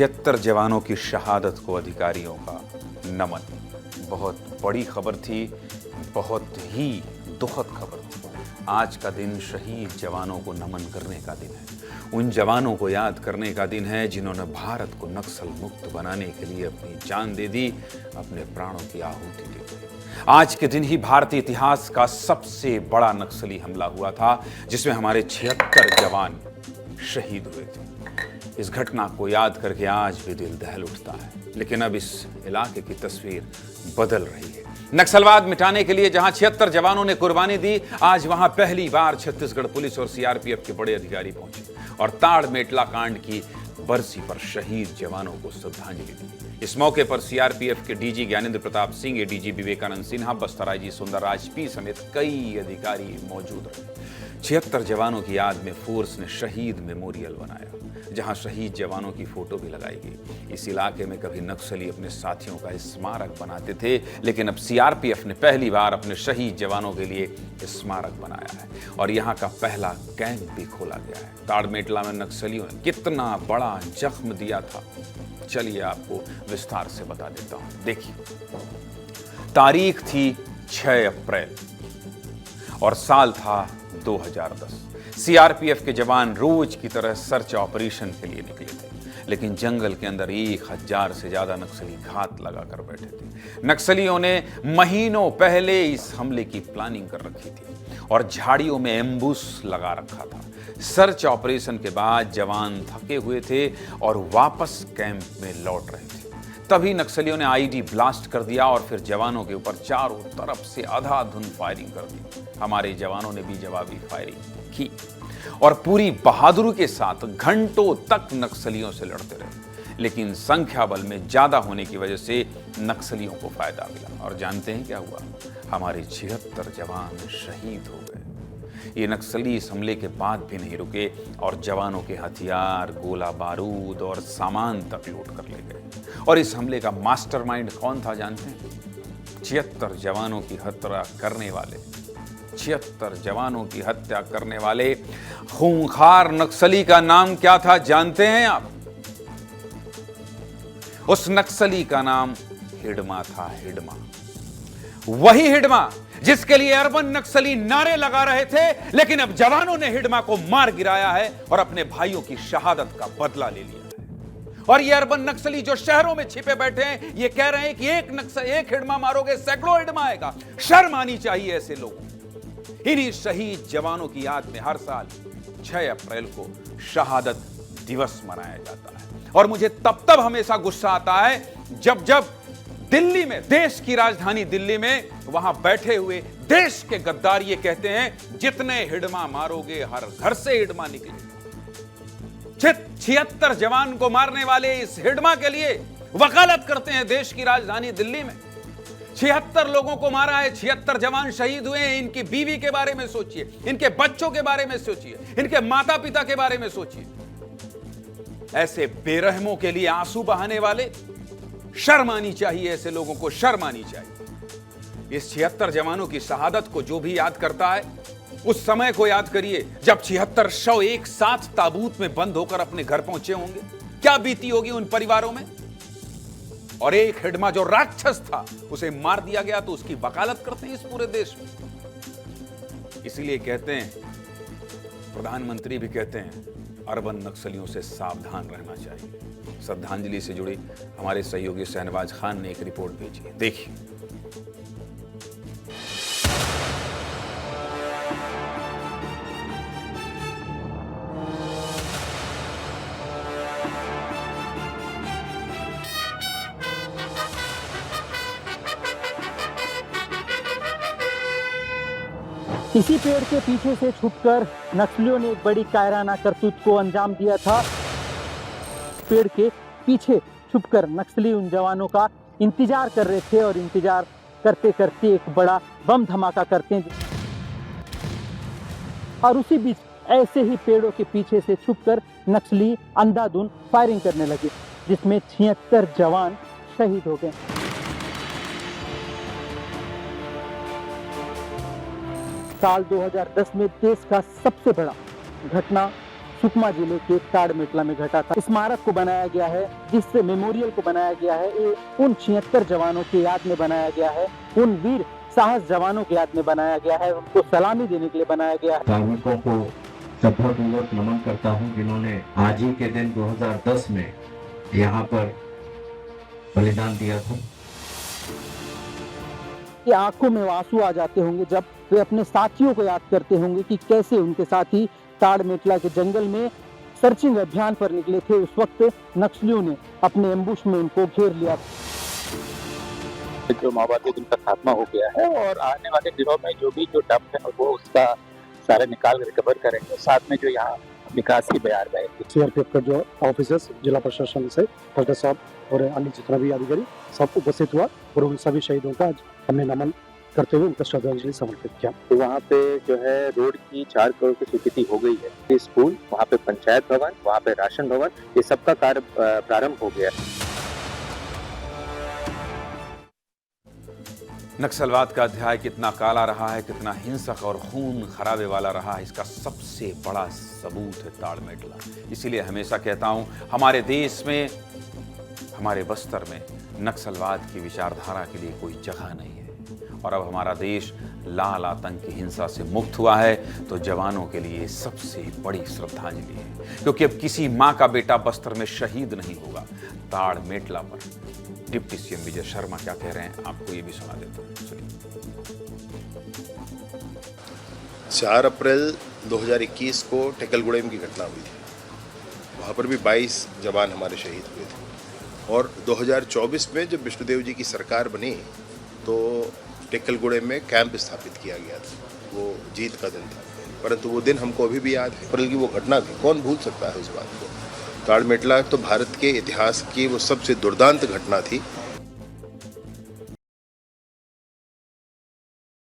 76 जवानों की शहादत को अधिकारियों का नमन। बहुत बड़ी खबर थी, बहुत ही दुखद खबर थी। आज का दिन शहीद जवानों को नमन करने का दिन है। उन जवानों को याद करने का दिन है जिन्होंने भारत को नक्सल मुक्त बनाने के लिए अपनी जान दे दी, अपने प्राणों की आहुति दे दी। आज के दिन ही भारतीय इतिहास का सबसे बड़ा नक्सली हमला हुआ था, जिसमें हमारे 76 जवान शहीद हुए थे। इस घटना को याद करके आज भी दिल दहल उठता है। लेकिन अब इस इलाके की तस्वीर बदल रही है। नक्सलवाद मिटाने के लिए जहां 76 जवानों ने कुर्बानी दी, आज वहां पहली बार छत्तीसगढ़ पुलिस और सीआरपीएफ के बड़े अधिकारी पहुंचे और ताड़मेटला कांड की बरसी पर शहीद जवानों को श्रद्धांजलि दी। इस मौके पर सीआरपीएफ के DG Gyanendra Pratap Singh, ADG Vivekanand Sinha, Bastar IG Sundarraj P समेत कई अधिकारी मौजूद रहे। 76 जवानों की याद में फोर्स ने शहीद मेमोरियल बनाया, जहां शहीद जवानों की फोटो भी लगाई गई। इस इलाके में कभी नक्सली अपने साथियों का स्मारक बनाते थे, लेकिन अब सीआरपीएफ ने पहली बार अपने शहीद जवानों के लिए स्मारक बनाया है और यहां का पहला कैंप भी खोला गया है। ताड़मेटला में नक्सलियों ने कितना बड़ा जख्म दिया था, चलिए आपको विस्तार से बता देता हूं। देखिए, तारीख थी 6 अप्रैल और साल था 2010। सीआरपीएफ के जवान रोज की तरह सर्च ऑपरेशन के लिए निकले थे, लेकिन जंगल के अंदर 1000 से ज्यादा नक्सली घात लगाकर बैठे थे। नक्सलियों ने महीनों पहले इस हमले की प्लानिंग कर रखी थी और झाड़ियों में एम्बुश लगा रखा था। सर्च ऑपरेशन के बाद जवान थके हुए थे और वापस कैंप में लौट रहे थे। तभी नक्सलियों ने आईडी ब्लास्ट कर दिया और फिर जवानों के ऊपर चारों तरफ से अंधाधुंध फायरिंग कर दी। हमारे जवानों ने भी जवाबी फायरिंग की और पूरी बहादुरी के साथ घंटों तक नक्सलियों से लड़ते रहे। लेकिन संख्या बल में ज्यादा होने की वजह से नक्सलियों को फायदा मिला और जानते हैं क्या हुआ? हमारे 76 जवान शहीद हो गए। ये नक्सली इस हमले के बाद भी नहीं रुके और जवानों के हथियार, गोला बारूद और सामान तक लूट कर ले गए। और इस हमले का मास्टरमाइंड कौन था जानते हैं? 76 जवानों की हत्या करने वाले 76 जवानों की हत्या करने वाले खूंखार नक्सली का नाम क्या था जानते हैं आप? उस नक्सली का नाम हिडमा था। हिडमा, वही हिडमा जिसके लिए अर्बन नक्सली नारे लगा रहे थे, लेकिन अब जवानों ने हिडमा को मार गिराया है और अपने भाइयों की शहादत का बदला ले लिया है। और ये अर्बन नक्सली जो शहरों में छिपे बैठे हैं, ये कह रहे हैं कि एक हिडमा मारोगे सैकड़ों हिडमा आएगा। शर्म आनी चाहिए ऐसे लोगों। इन्हीं शहीद जवानों की याद में हर साल 6 अप्रैल को शहादत दिवस मनाया जाता है। और मुझे तब हमेशा गुस्सा आता है जब दिल्ली में, देश की राजधानी दिल्ली में, वहां बैठे हुए देश के गद्दार ये कहते हैं जितने हिडमा मारोगे हर घर से हिडमा निकलेगा। 76 जवान को मारने वाले इस हिडमा के लिए वकालत करते हैं देश की राजधानी दिल्ली में। 76 लोगों को मारा है, 76 जवान शहीद हुए हैं। इनकी बीवी के बारे में सोचिए, इनके बच्चों के बारे में सोचिए, इनके माता पिता के बारे में सोचिए। ऐसे बेरहमों के लिए आंसू बहाने वाले, शर्म आनी चाहिए ऐसे लोगों को, शर्म आनी चाहिए। इस 76 जवानों की शहादत को जो भी याद करता है, उस समय को याद करिए जब 76 शव एक साथ ताबूत में बंद होकर अपने घर पहुंचे होंगे। क्या बीती होगी उन परिवारों में? और एक हिडमा जो राक्षस था, उसे मार दिया गया, तो उसकी वकालत करते हैं इस पूरे देश में। इसीलिए कहते हैं, प्रधानमंत्री भी कहते हैं, अर्बन नक्सलियों से सावधान रहना चाहिए। श्रद्धांजलि से जुड़ी हमारे सहयोगी शहनवाज खान ने एक रिपोर्ट भेजी है, देखिए। इसी पेड़ के पीछे से छुपकर नक्सलियों ने एक बड़ी कायराना करतूत को अंजाम दिया था। पेड़ के पीछे छुपकर नक्सली उन जवानों का इंतजार कर रहे थे और इंतजार करते करते एक बड़ा बम धमाका करते हैं। और उसी बीच ऐसे ही पेड़ों के पीछे से छुपकर नक्सली अंधाधुंध फायरिंग करने लगे, जिसमें 76 जवान शहीद हो गए। साल 2010 में देश का सबसे बड़ा घटना सुकमा जिले के ताड़मेटला में घटा था। स्मारक को बनाया गया है, जिससे मेमोरियल को बनाया गया है, ये उन 76 जवानों की याद में बनाया गया है, उन वीर साहस जवानों की याद में बनाया गया है, उनको सलामी देने के लिए बनाया गया है। कार्मिकों को श्रद्धापूर्वक नमन करता हूं, जिन्होंने आज ही के दिन 2010 में यहाँ पर बलिदान दिया था। कि आंखों में आंसू आ जाते होंगे जब वे अपने साथियों को याद करते होंगे कि कैसे उनके साथी ताड़मेटला के जंगल में सर्चिंग अभियान पर निकले थे। उस वक्त नक्सलियों ने अपने एम्बुश में उनको घेर लिया। जो माओवादी जिनका खात्मा हो गया है और आने वाले दिनों में जो भी जो डंप है वो उसका सारा निकाल रिकवर करेंगे। साथ में जो यहाँ विकास की बयार रहेगी। सीआरपीएफ का जो ऑफिसर्स, जिला प्रशासन से कलेक्टर साहब और अन्य जितना भी अधिकारी सब उपस्थित हुआ और उन सभी शहीदों का आज हमने नमन करते हुए उनका श्रद्धांजलि समर्पित किया। तो वहाँ पे जो है रोड की 4 करोड़ की स्वीकृति हो गई है। स्कूल, वहाँ पे पंचायत भवन, वहाँ पे राशन भवन, ये सबका कार्य प्रारंभ हो गया है। नक्सलवाद का अध्याय कितना काला रहा है, कितना हिंसक और खून खराबे वाला रहा है, इसका सबसे बड़ा सबूत है ताड़मेटला। इसीलिए हमेशा कहता हूं, हमारे देश में, हमारे बस्तर में नक्सलवाद की विचारधारा के लिए कोई जगह नहीं है। और अब हमारा देश लाल आतंक की हिंसा से मुक्त हुआ है, तो जवानों के लिए सबसे बड़ी श्रद्धांजलि है। क्योंकि अब किसी माँ का बेटा बस्तर में शहीद नहीं होगा। ताड़मेटला पर डिप्टी सीएम विजय शर्मा क्या कह रहे हैं, आपको ये भी सुना देता हूं, सुनिए। 4 अप्रैल 2021 को टेकलगुड़ेम की घटना हुई थी। वहाँ पर भी 22 जवान हमारे शहीद हुए थे। और 2024 में जब विष्णुदेव जी की सरकार बनी तो टेकलगुड़ेम में कैंप स्थापित किया गया था। वो जीत का दिन था, परंतु वो दिन हमको अभी भी याद है। अप्रैल की वो घटना थी, कौन भूल सकता है उस बात को। ताड़मेटला तो भारत के इतिहास की वो सबसे दुर्दांत घटना थी